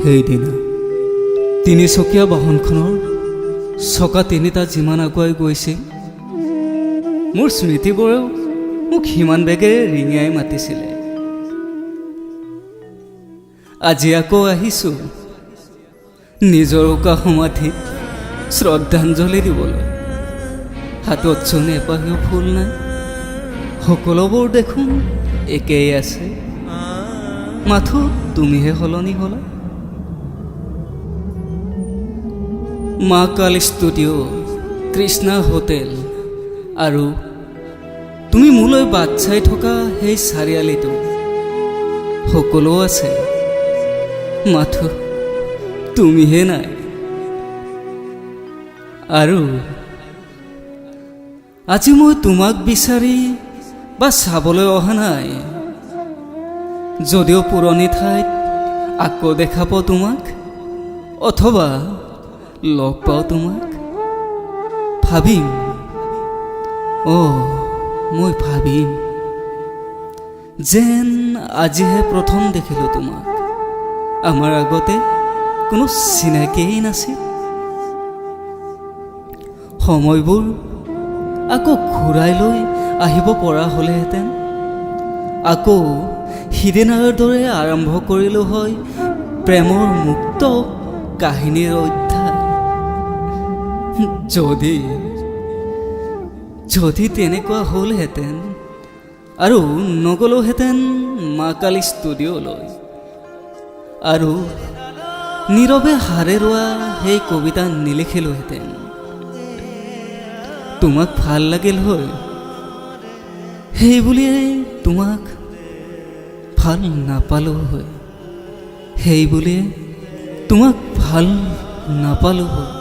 সেইদিনা তিনিচকীয়া বাহনখনৰ চকা তিনিটা যিমান আগুৱাই গৈছিল, মোৰ স্মৃতিবোৰেও মোক সিমান বেগেৰে ৰিঙিয়াই মাতিছিলে। আজি আকৌ আহিছোঁ নিজৰ উকা সমাধিত শ্ৰদ্ধাঞ্জলি দিবলৈ। হাতত চোন এপাহিও ফুল নাই, সকলোবোৰ দেখোন একেই আছে, মাথো তুমিহে সলনি হ'লা। মা কাল ষ্টুডিঅ', কৃষ্ণা হোটেল আৰু তুমি মোলৈ বাট চাই থকা সেই চাৰিআলিটো সকলো আছে, মাথো তুমিহে নাই। আৰু আজি মই তোমাক বিচাৰি বা চাবলৈ অহা নাই, যদিও পুৰণি ঠাইত আকৌ দেখা পাওঁ তোমাক, অথবা লগ পাওঁ তোমাক, ভাবিম, মই ভাবিম যেন আজিহে প্ৰথম দেখিলোঁ তোমাক। আমাৰ আগতে কোনো চিনাকিয়েই নাছিল। সময়বোৰ আকৌ ঘূৰাই লৈ আহিব পৰা হ'লেহেঁতেন, আকৌ সিদিনাৰ দৰে আৰম্ভ কৰিলোঁ হয় প্ৰেমৰ মুক্ত কাহিনীৰ অধ্যায়। যদি তেনেকুৱা হ'লহেঁতেন আৰু নগলোহেঁতেন মা কালী ষ্টুডিঅ'লৈ, আৰু নীৰৱে হাৰে ৰোৱা সেই কবিতা নিলিখিলোহেঁতেন, তোমাক ভাল লাগিল হয়, সেই বুলিয়েই তোমাক ভাল নাপালোঁ হয়, সেই বুলিয়ে তোমাক ভাল নাপালোঁ হয়।